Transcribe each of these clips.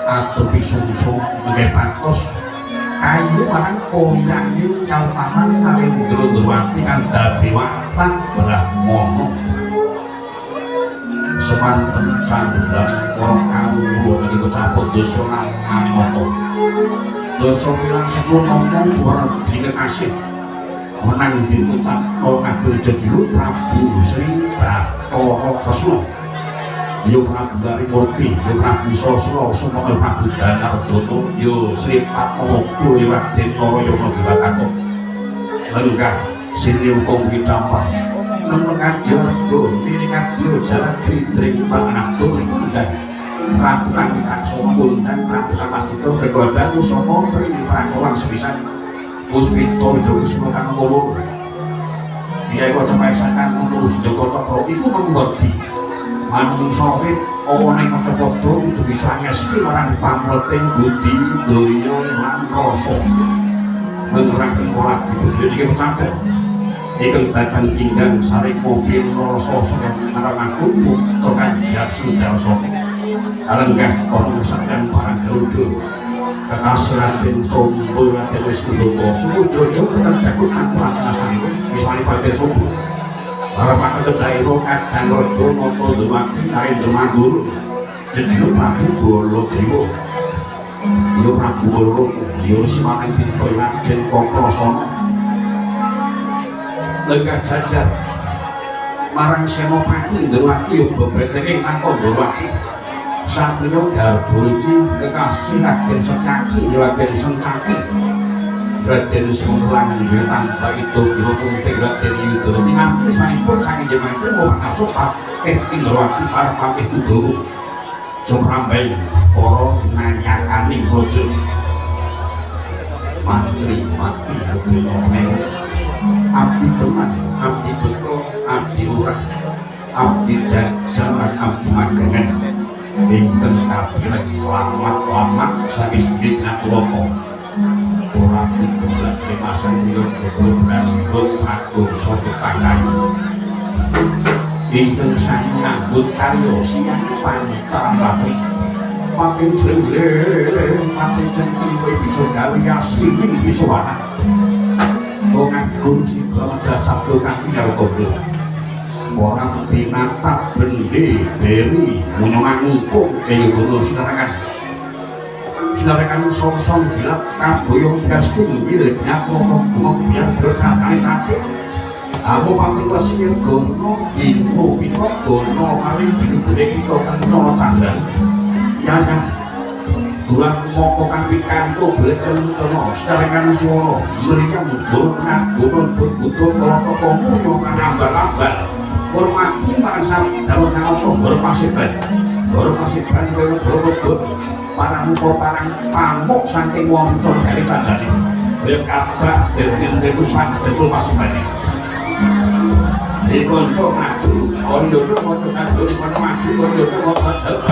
atur pisung-pisung nggih patos kayu marang koyanging kalpaman Narendra-Ndrawati kang dadi watah Brahmana semanten candhang para kawula menika caput dosa ngamata dosa wilang sepuluh ngomong wardi kekasih menang diucap ngabul jadilu Prabu Sri Bathara Kresna yo Prabu Harimurti yo Prabu Sosro Sumana Prabu Danardana yo Sri Patmoko yo Raden Narayana Dewataka lenggah siniukum kitampa nemen kadya ini kadya jalan tritring panganak terus mundan Prabu kang caksana mundan Prabu kang pastita kegodan usana tri prakolan sepisan Puspita Wisnu kang ngulur Kyai Kacapesakan ngurus Joko Cakra iku mengerti manungsa urip apa ning Kacapada kudu bisa ngesti marang pamrting budi daya lan rasa meneraken pola hidup iki kecampur ingkang datang ingkang sari mobil rasa marang aku tekan jatuh dalso alenggah orang sakan para garuda kekasih Raden Sombo Raden Wisnudana sujojo tekan jagut antara nasanipun misale Raden Sombo para pakete daerah kadang raja nata Dewati Narendra Manggolo jejuluk Prabu Baladewa yo Prabu Baladewa yo Simaneng Tirta Raden Kakrasana lenggah jajar marang Senopati Ndrawati yo bebreteng takon Ndrawati Satriya Garbulci kekasih Raden Secaki Raden Sencaki Raden Sumurlang tanpa itu bila puntik Raden Yudhara tinampi sanipun saking jemanipun mohon asopat Ndrawati para patih Udawa sumrambay para nanyakaning raja mantri mati abdi teman abdi beko abdi urang abdi jajaran abdi magengan ingkang kapiran lamat saking Natulaka ora dikeblak kemasan yo kebelan aku satu tangan ingkang sang ngambut karya siang pantaran batri makin jrele makin centri kowe bisa gawe asli bisa ana wong agung sing kala sabdo kang pinartodo orang tinatap bendi beri munyongan ngungkung kaya gono sinarakan song-song gelap kaboyong gasting milik nyaklo-ngomong biar bercakani takut aku paling wasir gono gino pinok gono kali bini-bini kita kan cono candang yanya tulang mokokan pikanto belikan cono sinarakan suwono mereka mudurkan gono-gono kalau munyongan ambal-ambal hormati marang dalam sangat berpasiban parang parang pamuk saking wonten dari bandane kaya kabah dengan kehidupan betul pasiban iki kanca maju kondo moto kajone kono maju kondo moto jago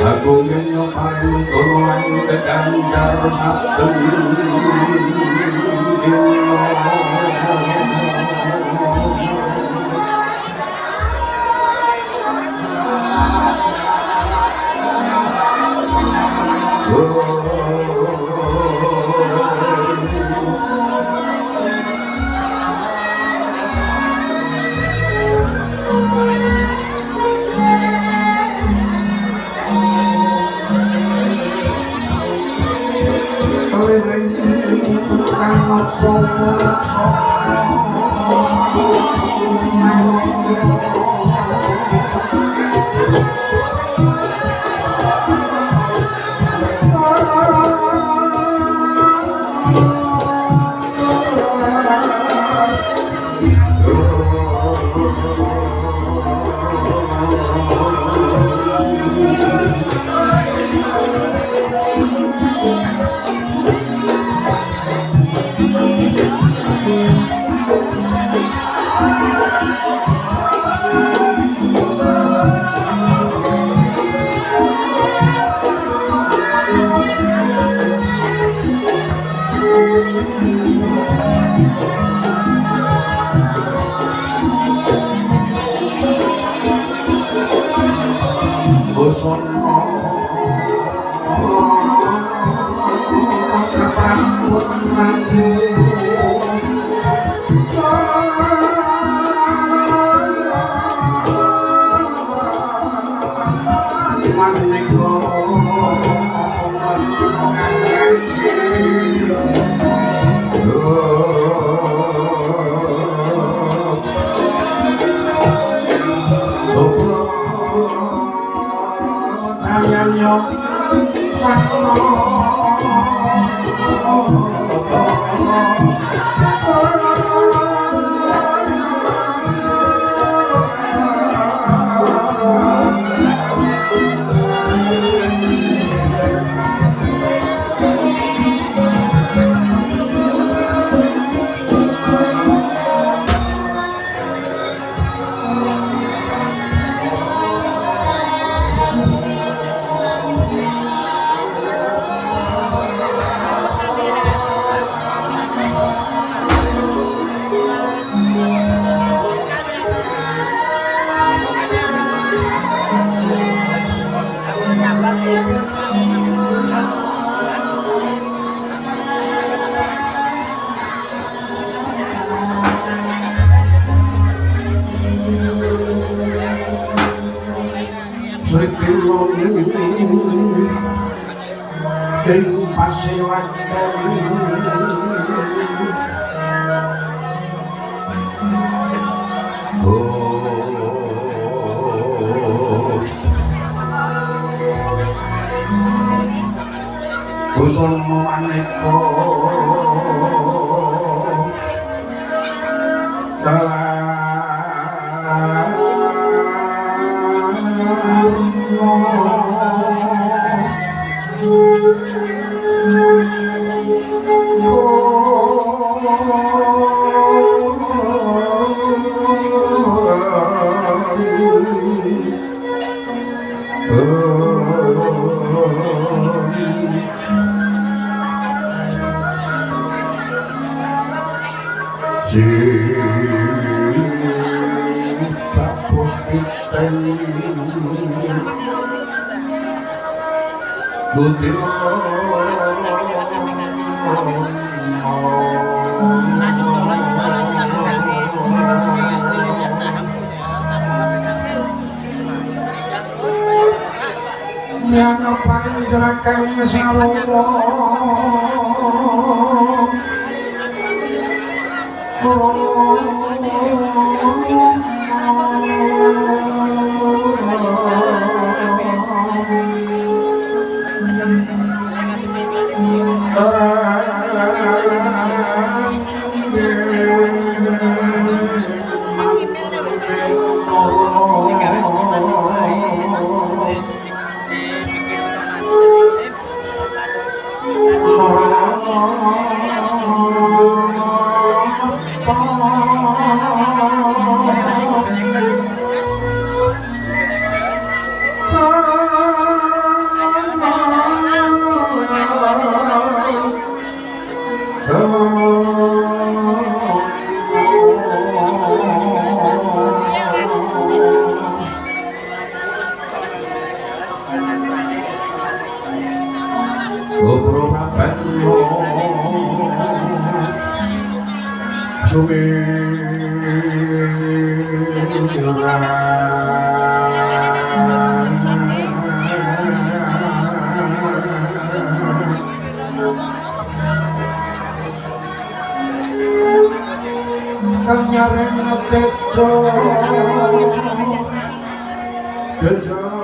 Aku menyo paling turuan keganjar sabun tejo tejo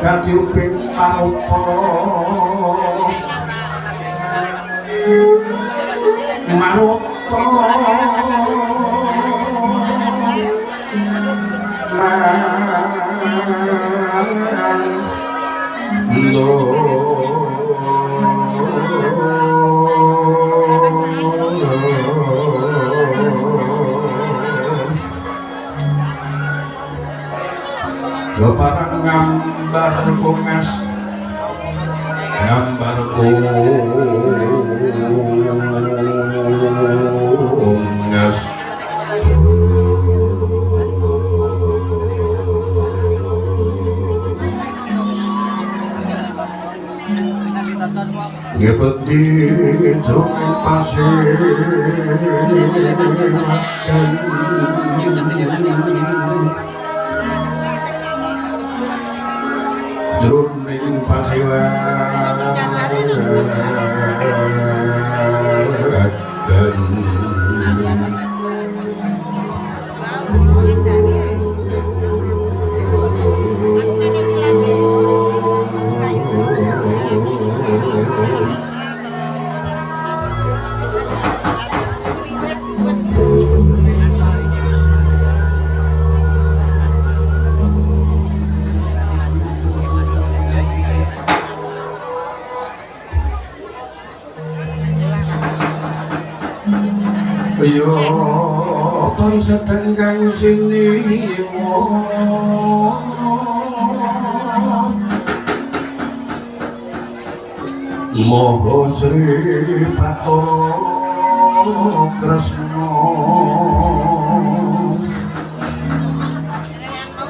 Katiupin marupa marupa Keparang ngambar kungas ngambar kungas ngepeti jongeng pasir jroning yo ton sedenggang sini Moho Sri Bathara Kresna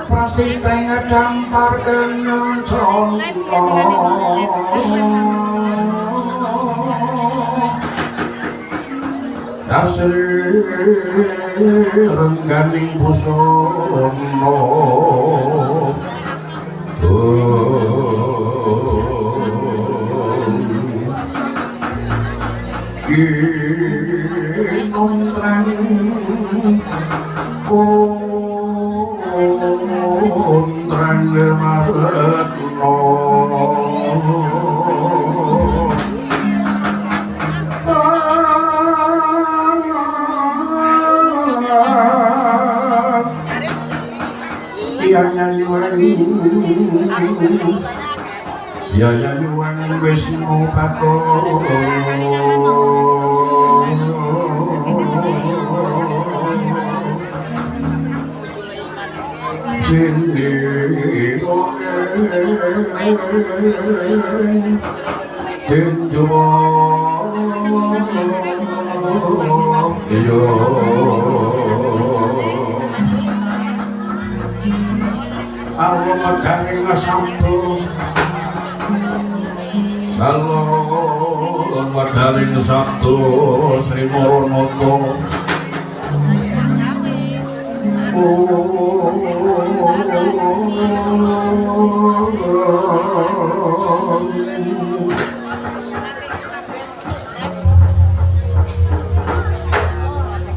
prastita ngadampar kencana Asri rengganing busana kontrang dermatno ya nyuwun Wisnu Bathara sini tinjua yo alam garing sabtu alon wadaring sabtu Sri Maranatha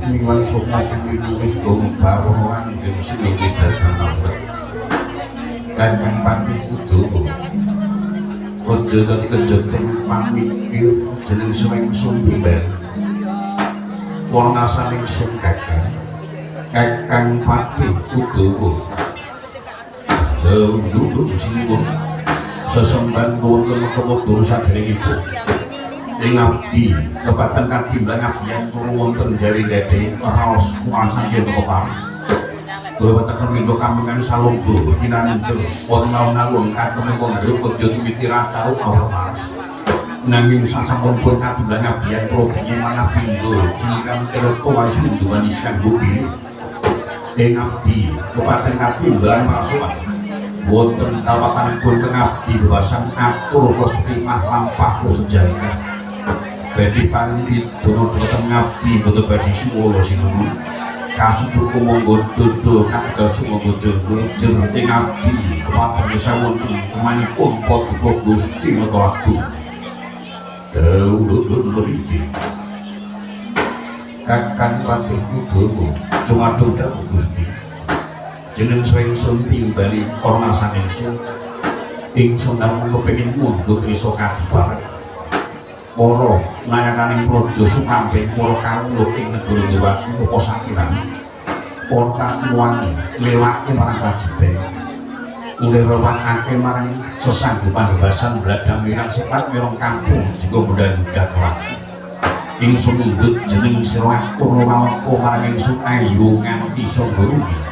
Niwan Sukma kang wiwit kumpawan ing sing datang Kakang pati kudu Ojo dadi kejoting pamikir jeneng suweng sumpimbel wong asaling sun kakang Kakang pati kudu dulu singgung sesemban wonten kemudur saderengipun ing abdi kepatan kadimlang abdian kula wonten jari gede raos kuasa yen kepari kula wonten minggu kamengan salunggo kinantur wonten alun-alun katemu wong kerja miwiti racaruk ora paras nanging sasampun pun kadimlang abdian kula kenging manah pindho jingan terko wis nduweni sanggupi ing abdi kepatan kadimlang rasukan wonten tawakanipun teng abdi bebasan atur restimah lampah sejarah badhe panggi dono teng abdi boten badhe suwala sinuwun kasutuku monggo dodo kados monggo jogo jeneng abdi kepaten sawonten kemanipun paduka Gusti Mata Waktu dawuh iki kakang patih kudu cumadung dawuh Gusti jeneng suweng sun timbali ana saningsun ingsun namung kepengin mundhut risa kadiparan para nayakaning praja Sukamben para kawula ing negara Dewati apa sakiran para kamuwani lewake marang kajiban nglewakake marang sesanggupan bebasan bladang mirang sifat mirang kampung jika budal dakwah ingsun mundhut jeneng sira atur mawon marang ingsun ayu nganti sanggupi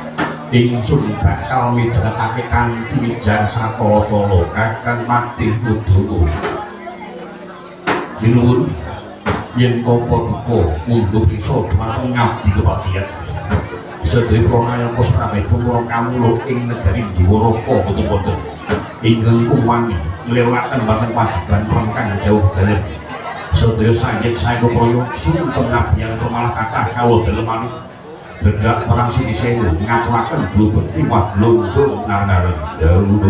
ingsun bakal midharekake kanthi wijang sakala kakang Patih Kudu jinuwun yen kapa-kapa mundhut iso dhumateng ngabdi kepatihan sedaya pranayaka sakabehipun para kawula ing negari Dwaraka boten-boten ingkang kuwani nglewataken dhateng pajiban pengkang jauh dalem sedaya sanjit saengga praya sunten ngabdian malah kathah kawula dalem bedak perang sing sewu ngaturaken blubet tiwah lundung nang-nang dawuh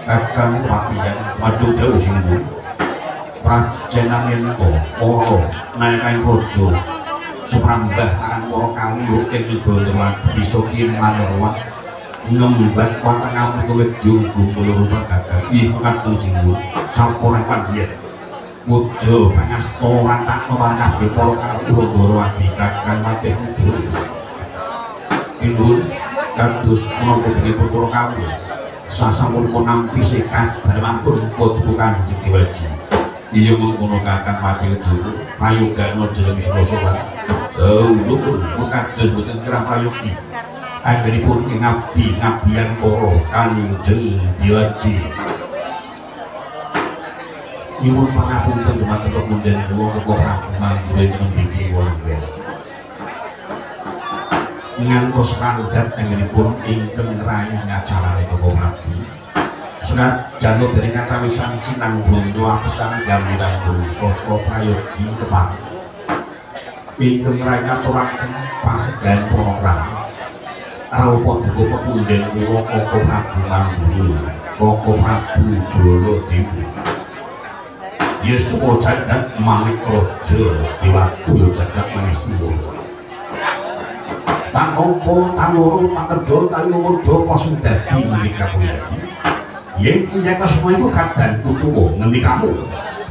kakang patihan madu dawuh sing prajenan ento ora naekaing raja Suprambah aran para kawula ing negara bisa kimanarwa ngembat wonten ampun junggu kula gagah iki kateng jinggu sampun pandhian mujo pangasta watak kabeh para kawula Dwarawati kakang Patih Kudu indun kados menapa benipun para kawula sasampun nampi sekat dalemampun putu Kanjeng Dewaji iya mengkono kakang Patih Kudu payugana jeneng Sura lupun kados boten kerah prayogi anggenipun ing abdi ngabdian para Kanjeng Dewaji nyuwun pangapunten dumateng pepundhen kula kok Prabu Mangkuwe nembiki wonten ngantos randhat anggenipun ingkang rayi ngacarane Bapak Prabu sunat janur dari kacawisan Cinang Bondo apecan gamiran saka prayogi kepari ingkang rayi ngaturaken pasedan program arupa duka pepundhen kula Koko Prabu Mangkuwe Koko Prabu Baladewa Yestu jagat manik raja diwaku jagat manestiwa tak opo tak loro tak kedol kali ngomodho kosong dadi menika puliyadi yen nyata semua itu kadan kutuwa ngendi kamu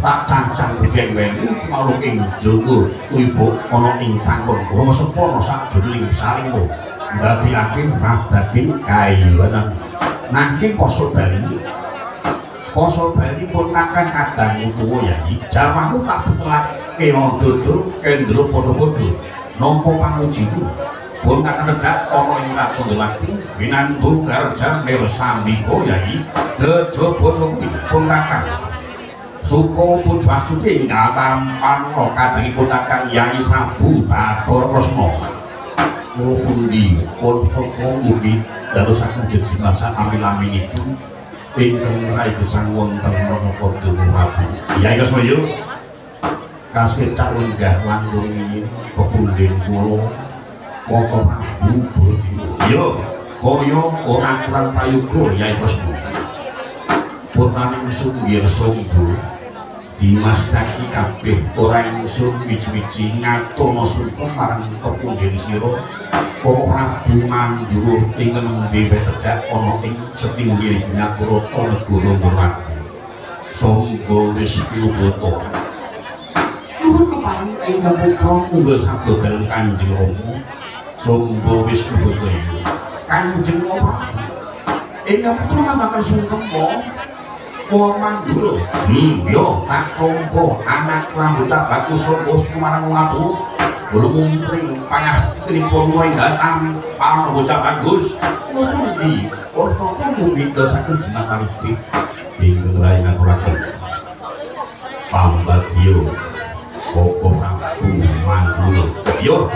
tak cancang bujeng weni malu ing jogo ibu ana ing panggon kula sepono sak jroning salingmu ndadekake radhaking kaiwanan nanging kosok bali Kosol bali pun kakang kadang utuwa ya jamamu tak betulake dodo kendelo padha-padha nampa pangujiku pun kakang tedak ana ing Ratu Dewati winantu garja mirsambika yai kejaba suwi pun kakang suka pujo astuti ingkang tampan kadangipun kakang Yai Prabu Bathara Kresna kula pundi pun mugi dadosaken jejimasa amil-amilipun ingkang rayi gesang wonten menapa Prabu Yai Kasmaya kaskecak lenggah langkung nggih pepundhen kula Koko Prabu Baladewa ya kaya ora kurang prayoga Yai Kasmaya putraning Sunggir Sangga Dimas Daki kabeh ora ingsun wiji-wiji ngaturna sumpah marang kepundhen sira Para Prabu Mandura ing nembe tedhak ana ing setinggil Nyakrata negara Murwati sangga wis piwuta nuwun kepareng ingkang putra unggul sabda dalem Kanjeng Rama sangga wis piwuta Kanjeng Rama ingkang putra ngamaken sungkem Para Mandura yo tak tampa anak rambutan bagus sangga sumarang watu Bulung-mumpring pangastripun wenggal para bocah bagus Mundi Ortoko mumita saking Jinataripik ingkang rai ngaturaken pambagyo Bapak Prabu Mandura yo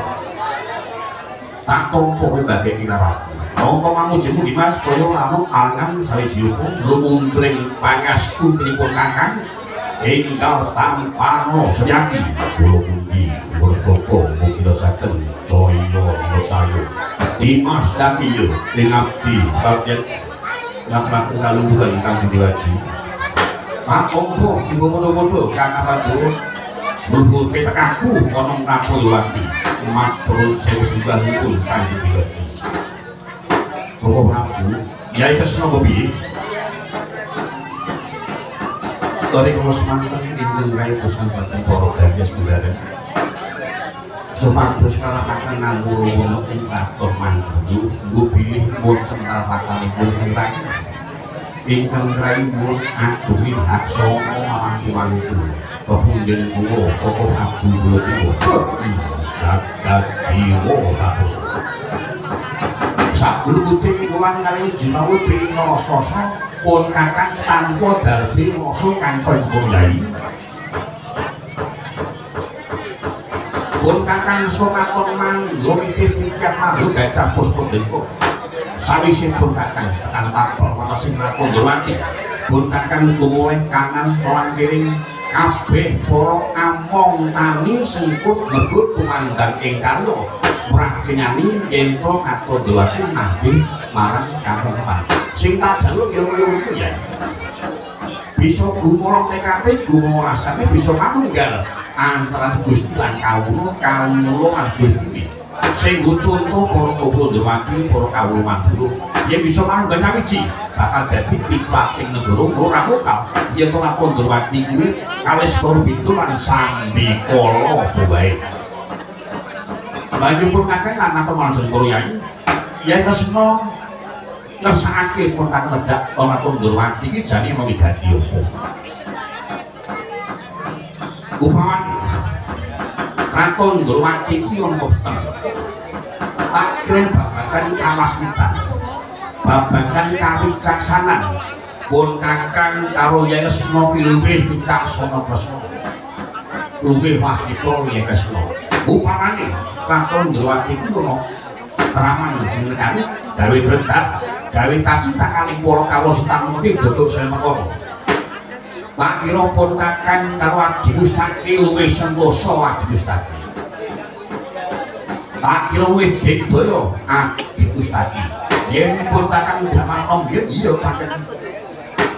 tak tampa kowe bagek kinarap Mongko mangujimu Dimas kaya lamun angan sawijipun lumumpring pangastripun kakang ingkang tampano sejati kula pundi Ortoko mukira saken Jaya Lestari Dimas Daki ing abdi paket ngaturaken kalungguhan ingkang diwaji Pak Ompo ibu foto-foto Kang Abadu luhur petekaku ana Napolwati matur sewu sembahipun Kanjeng Diwaji Bapak Prabu Yai Kresna Bobi Tori kula semanten ingkang rai pesan dhateng para dadyas budaya supados kalakaken nganggo ing katon mandu nggo bilih wonten tapakanipun rai ingkang rai mun aduhi hak sanga mawangi wantu kepundhen kula Bapak Prabu jagat dewa Prabu sakul kucing kulang kali jinawu pino sosa pun kakang tanpa darbi rasa kangkon yai pun kakang somakon manggo mikir tiap maru gajah puspo dengko sawisi pun kakang tekan tapel mata sing lakon Murwati pun kakang gumuwe kanan tolang kiring kabeh para among tani sengkut ngebut tumandang ing karya murah kenyani yento atau Murwati nabi marang kantor sing tak jaluk yo ya bisa gumulung TKT gumulung rasane bisa manunggal antara Gusti lan kawula lan Gusti sing go conto para kobro Murwati para kawula Mandura yen bisa manunggal nyawiji bakal dadi pipating negara ora lokal yen to lakon Murwati kuwi kawis karo pintu lan sambikala bae banjur pun kakek lan ngatur langsung karo Yai Yai Kresna ngersakake pun kakek tedak ana Murwati iki jane mawigati apa umpamane Kraton Murwati iki ana wekten tak kira babagan kamasmitan babagan kawicaksanan pun kakang karo Yai Kresna luwih wicaksana tresna luwih wasita Yai Kresna upamane Kraton Murwati iku ana traman sing nekani gawe brentak gawe cacita kaling para kawasitan mesti dodok semekara tak kira pun kakang karo Adi Mustaki luwih sentosa Adi Mustaki tak kira luwih digdaya Adi Mustaki yen pun kakang jaman nom iya pancen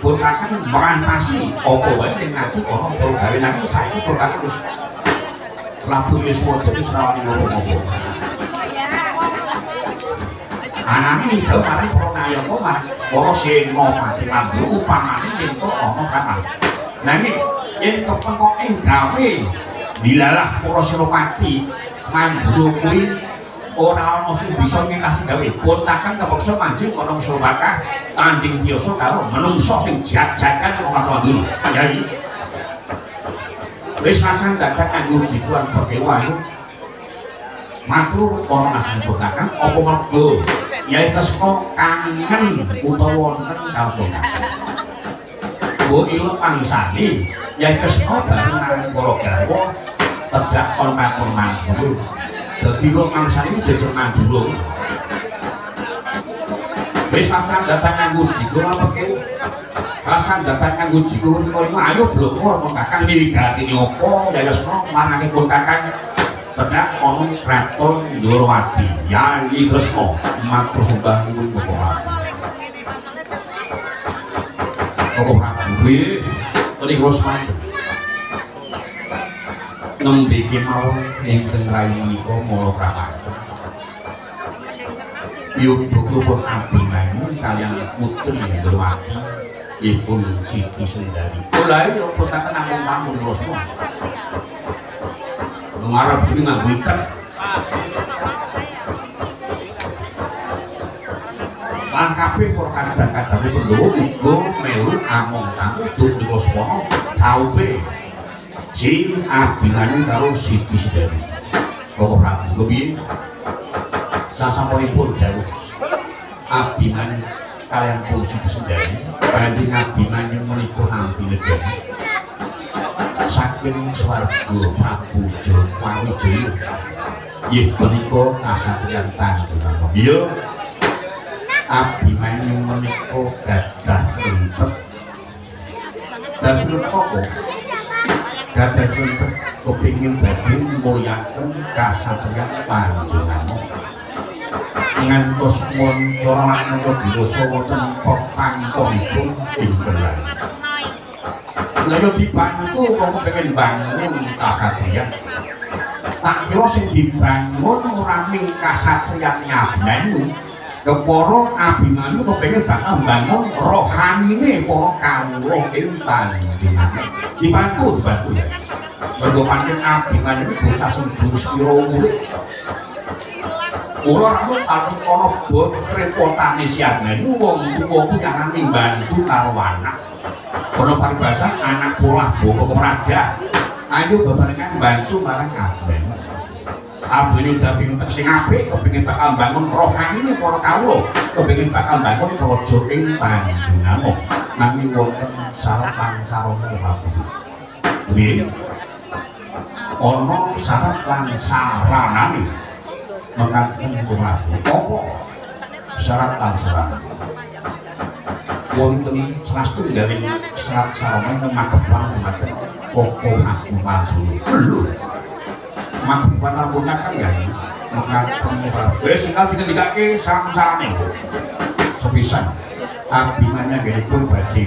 pun kakang merantasi apa wae ning ati ana para gawe nang saiki pun kakang wis Prabu Yuswa dadi srawani ngopo-ngopo anane itu marang para nayaka marang para Senopati Mandura upamane yen to ana kapan nanging yen kepengkok ing gawe dilalah para Senopati Mandura kuwi ora ana sing bisa ngekasi gawe pun takkan kepeksa manjing ana Surabaka tanding tiyasa karo menungso sing jajakan karo Mandura Yai wis rasane dadak kanggo jikuan perdewa matur ana asane kakang apa mergo Yai Kresna kangen utawa wonten karo Mbok ilmu mangsani Yai Kresna bareng nang para garwa tedak kon matur Mandura dadi kok mangsani jejeg Mandura wis rasane datang kanggo jikuan perdewa rasan datang kanggo jikuan kok ayo bloko kakang mirigati opo Yai Kresna marang pun kakang tedak ana Kraton Murwati Yai Kresna matur sembah nuwun Bapak Prabu kuwi kula semanten nembe kemawon ingkang rai menika mula pramanten yubukipun Abimanyu kaliyan putri Ndrawati ipun Siti Sendari kula iki boten namung tamun kula semua ngarep iki nganggo iket lan kabeh para kadang-kadang pendhawa melu among tamu Duryudana Swana saupe si Abimanyu karo Siti Sendari kok Prabu kepiye sasampunipun dawuh Abimanyu kaliyan pun Siti Sendari kanthi Abimanyu menika nampi negari saking swarga Prabu Jayawijaya inggih punika kasatriyan Tanjung iya Abimanyu menika gadah entek dan menapa gadah entek kepingin badhe mulyaken kasatriyan Panjenengan ngantos moncara menika dirasa wonten pepangkonipun ing Kendari lha dibantu kok pengen bangun kasatriyan tak kira sing dibangun ora ming kasatriyan Abimanyu kepara Abimanyu kepengin bakal bangun rohanine para kawula ing Panjenengan dibantu ya mergo pancen Abimanyu bocah sing durus pira umure ora ramung ana krepotane si Abimanyu wong tuwa ku jangan mbantu karo anak ana paribasan anak polah boko praja ayo bebarengan bantu marang Abimanyu Abimanyu dadi entek sing apik kepengin bakal bangun rohanine para kawula kepengin bakal bangun raja ing Panjenengan nanging wonten syarat lan sarana Prabu piye ana syarat lan saranane mengatakan Prabu apa syarat lan sarana wonten satunggaling syarat sarana magepan dumateng pokok aku madu lho magepan rampunaken ya mengatakan Prabu wis tinggal dikendikake sarane sepisan Abimanyu nggih badhe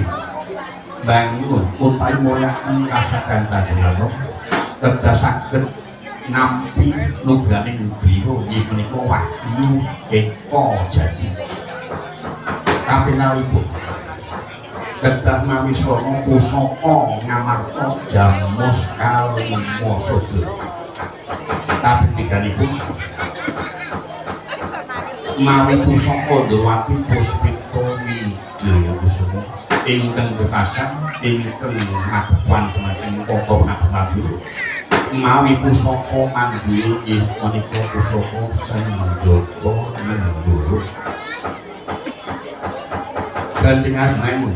bangun utawi mulyaken kasagan Tanjung kedah saged nampi nugraning biro inggih menika Wahyu Eka Jati kapinalipun kedah mawi srana pusaka ngamarta Jamus Kalima Sada kaping tiganipun mawi pusaka Ndrawati Puspita Wijayasena ingkang bekasan ingkang ngadepan dumateng pokok Nabi mawi pusaka manggil inggih menika pusaka Sanjata Nendara gandengan Abimanyu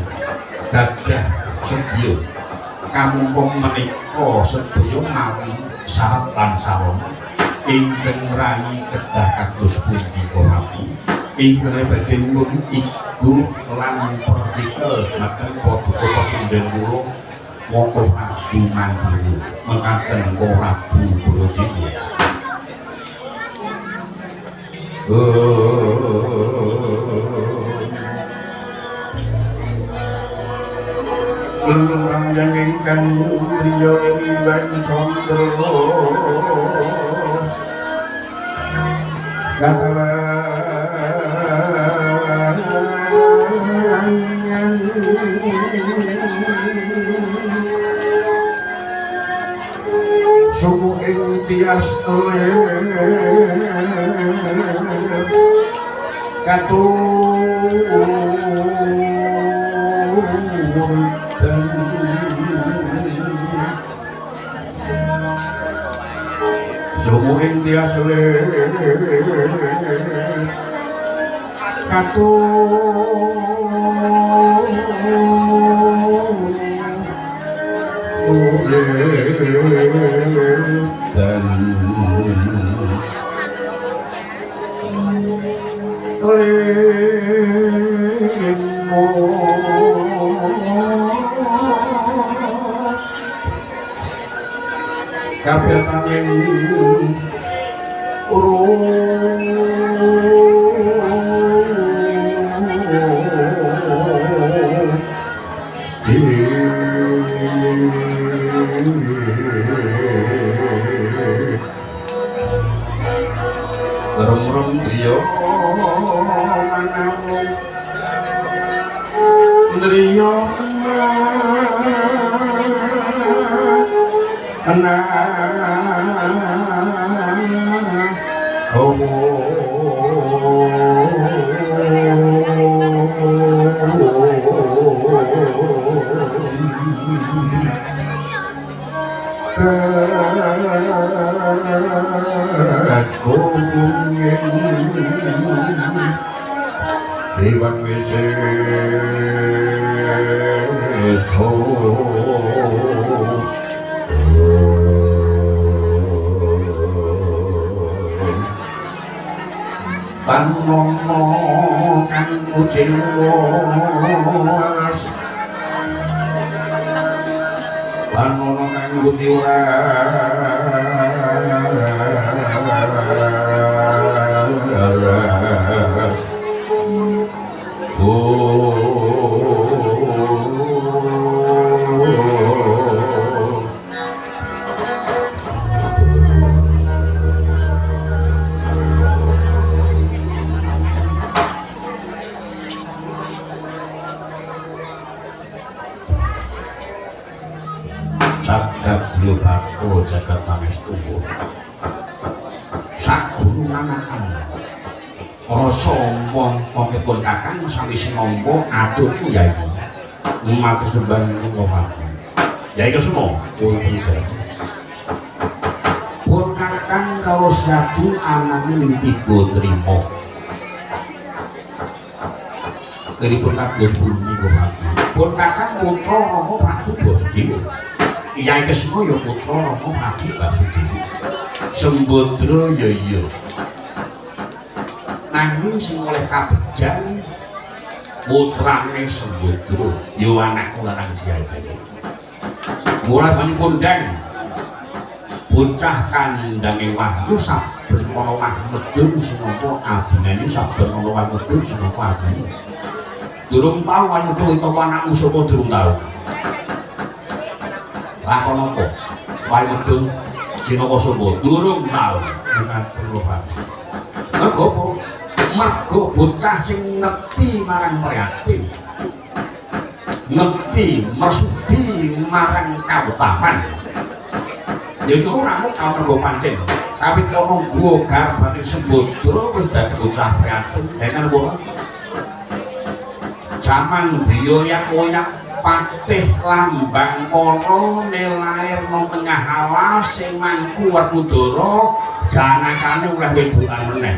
dadah sedya kamumpung menika sedaya mawi syarat lan sarana ingkang rai kedah kados pundi Prabu ingkang badhe nyuwun iku lan partikel mateng paduka pindhen kula monggo Prabu mandiri mekaten Prabu Baladewa Langgeng ingkang priya ing candra sumu ing tias sumu ing tias kabeh tanging Rum-rum driya manamung driya Dewan Wiseso Panono kang ujiwas Panono kang ujiwas Jagat Diobato Jagat Pangestu sagunungan rasa mongkon kakang sawise nampa atur Kyai matur sembah kula Kyai Kesuma pun kakang karo sadu anane tiga trima keripun kados bumi kula pun kakang putra Rama Prabu Basudewa Kyai Kesuma ya putra Rama Prabu Basudewa Sembadra ya iya nanging sing oleh kabejan putrane Sembadra ya anakku lanang Jayadéwa mulai bani kondang bocah kandhange Wahyu saben ana wah medun sinapa abinane saben ana wah medun sinapa abine durung tau wanita utawa anakmu sapa durung tau lakon apa wah medun sinapa sapa durung tau dengan perlu mergo apa mergo bocah sing ngerti marang prihatin ngerti mersudi marang kautaman ya iku ramu karo nggo pancen kawit ana gua garbane Sembadra wis dadi bocah prihatin dengan apa jaman diyoyak-oyak patih lambang kono nelair nang tengah alas sing mangku Werkudara janakane oleh wedokan meneh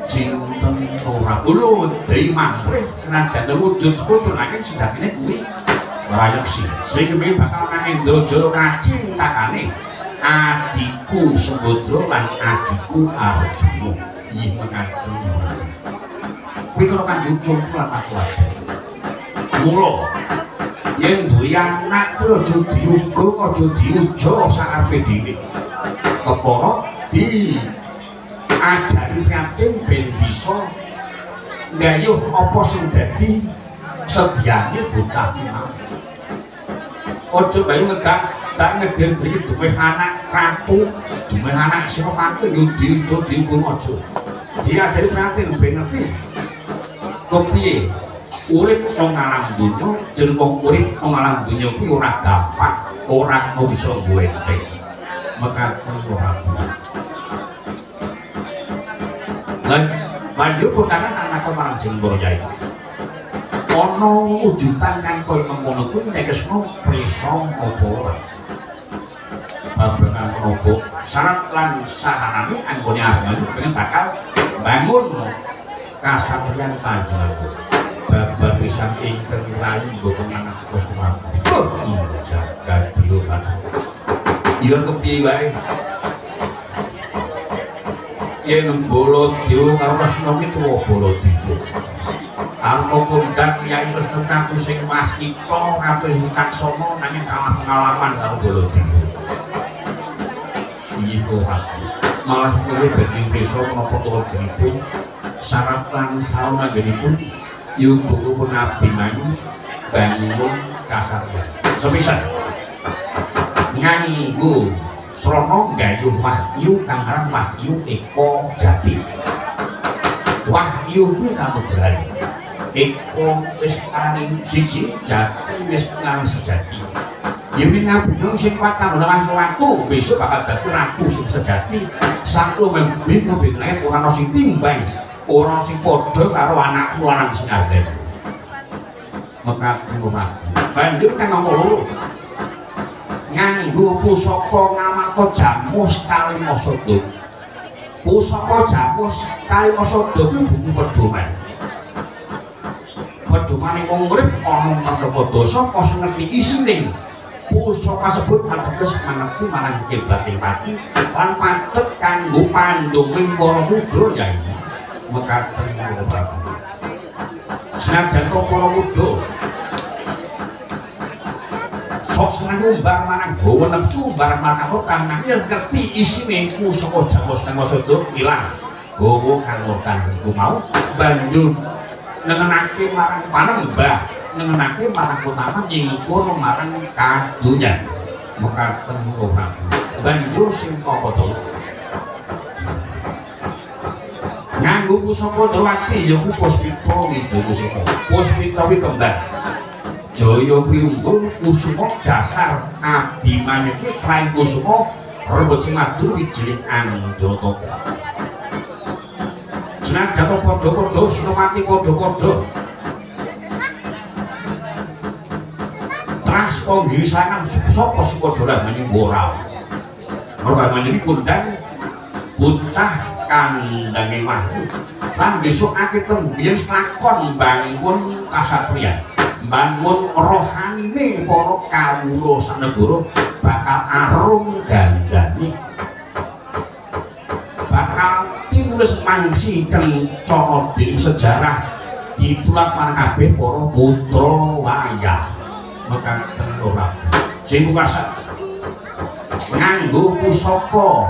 sinten ora ulo Dewi Mangprih senajan wujud putra nanging sedakine kuwi Rayeksi sing kepen bakal nang Indrajara kacintakane adikku Sembadra lan adikku Arjuna iki mengatur kuwi karo kanggo contoh lan aku aja mula yen duwe anak kuwi aja diuga aja diuja sakarepe dhewe kepara di ajari prihatin ben bisa nggayuh apa sing dadi sediane bocah mau aja bae ngedak tak ngeden iki duwe anak ratu duwe anak sing pantun yo diuja diukur aja diajari prihatin ben ngerti kepiye urip nang alam donya jeneng wong urip nang alam donya kuwi ora gampang ora bisa duweke mekaten ora lan banjur putangan anak marang Jengkor Yai ana wujudan kang kaya mengkono kuwi nek Kesma prisa apa ora babagan menapa syarat lan saranane anggone arep pengen bakal bangun kasatriyan Tanjung babar pisan ingkang rayi mboten anak Kesma jagat Diobato iya kepiye wae yen Baladewa karo Lesna ki tuwa Baladewa arep kondang Kyai Lesna Prabu sing waskita kados wicaksana nanging kalah pengalaman karo Baladewa iki kok malah kuwi badhe desa menapa turun jenipun syarat lan saunanggenipun yungkupun abimani bangun kasaryan sepisan nganggo srana nggayuh wahyu kang aran Wahyu Eko Jati. Wahyu kuwi kabebaran. Eko wis aring siji, Jati wis nang sejati. Yen ngabung sing kuat kanggo nang suatu besok bakal dadi ratu sing sejati. Saklo mimpi ngene ora ana sing timbang, ora sing padha karo anakku lanang sing adem. Mekaten ora. Banjur kang ngomong loro. Nganggo pusaka ngamata jamus Kalimasada. Pusaka jamus Kalimasada kuwi buku pedoman. Pedomane wong urip ana merga dosa apa sing ngerti isine. Pusaka kasebut ateges mangerti marang kebating pati lan pathet kanggo pandhonging para mudha ya iki. Mekaten ora. Senajan para mudha sok seneng ngumbar manang hawa nafsu barang marang kang ngerti isine pusaka jamus Kalimasada ilang. Hawa kang kan iku mau banjur nengenake marang panembah, nengenake marang utama nyingkur marang kadunyan. Mekaten ora. Banjur sing apa to? Nganggo pusaka Drawati ya ku Puspita Wijayasena. Puspita wi kembang. Jaya Priyungga Kusuma dasar Abimanyu ki Krain Kusuma rebut sing madu wijining Andata. Senajan padha-padha Senopati padha-padha Tras konggirisanan sapa sing padha ramani ora. Merga manjing kundang bocah kandange Wahyu. Lan besok akeh tembiyen lakon bangun kasatriyan. Bangun rohanine para kawula sanegara bakal arum gandane. Bakal tinulis mangsi kencana dening sejarah ditulak marang kabeh para putra wayah. Mekaten ora. Sing kuwasa nganggo pusaka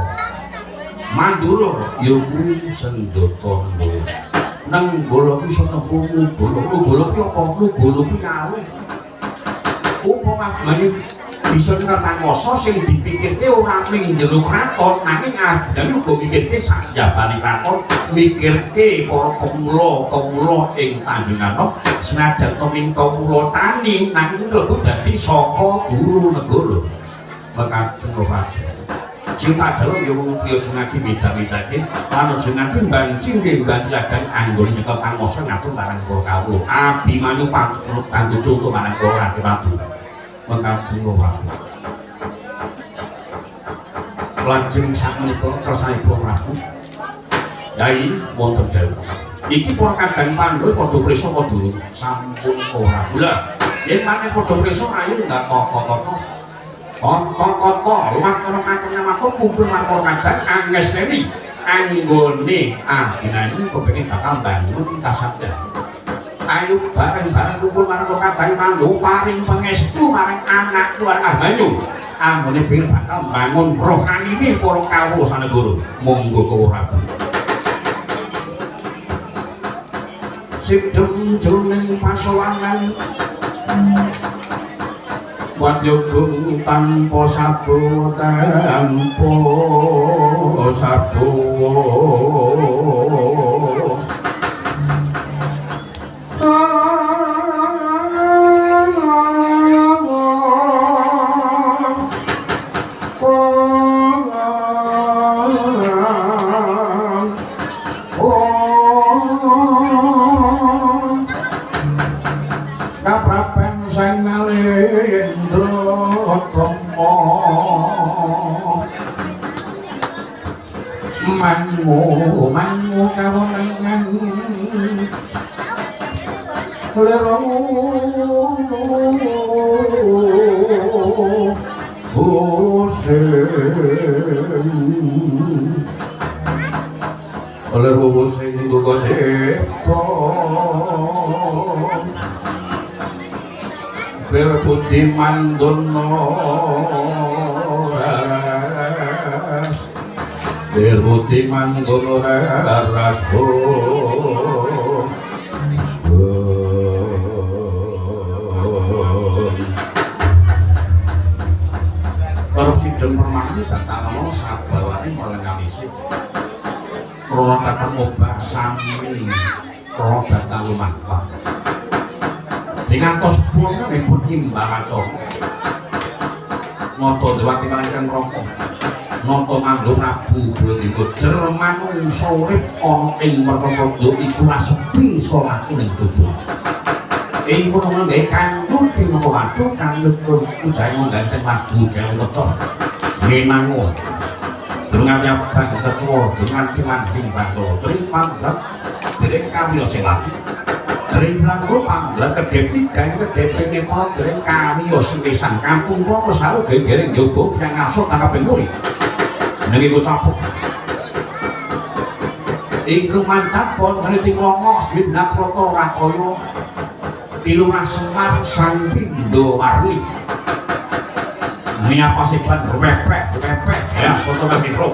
Mandura ya kuwi senjata ndoro. Nang bola kuwi setempuh bola kuwi apa? Bola kuwi kalih. Upama mane bisa ngertangasa sing dipikirke ora ning jero kraton nanging adane uga mikirke sak jabane kraton, mikirke para kawula ing Tanjungan senajan to ing kawula tani nanging mlebu dadi saka guru negara. Mekaten ora. Cinta jalan yang mengukir jengaki beda-bedake lan jengaki mbancing nggih mbancilaken anggone nyekel pangasa ngatur marang para kawula. Abimanyu pantut kanggo conto marang para Ratu Prabu. Mekaten ora. Lajeng sakmenika kersanipun Prabu. Yai wonten dawuh. Iki para kadang Pandhawa padha prisa padha sampun ora. Lah, yen maneh padha prisa ayo ndak kok-kok Kok luwak ana kacang kumpul marang kadang angeseni anggone adinani kepengin bakal bangun kasabdan. Ayo bareng-bareng kumpul marang kadang kanggo paring pangestu marang anak keluarga Banyu. Anggone pengen bakal bangun rohanine para kawula sanegara. Monggo kawula. Sidhem jroning pasowanan Wadyogung tanpa sabu mangu kawenangan lero sing duka cipta berbudi mandono berbudi mandono rasbo terus Kidul permane datang sabawane melengani sik. Rono datang obah sami, rono datang lumampah. Dengan tos pulang ribut imbang acong. Ngoto dewati malaikan rokok. Noto mandur Prabu belum ikut Jerman sorip ono ing mercoproduk iku sepi sekolahku ning jubul. Ing kono nggae kandung pinoko watu kandung ujahe ngganten Prabu jalan kecor. Memango. Dengan nyabang kecuwa dengan timanding bantul terima berat dereng kami sing lagi. Terima panggilan kedep tiga kedep pengepo dereng kami sing pisan kampung kula saru gegereng jowo yang ngaso tangkap penuri. Nang iku capuk. Iku mantap pon nriti klongos binat roto rakoyo. Tilurah Semar Sang Pindo Warni. Ini apa sih ban berpepeh ya soto kami bro.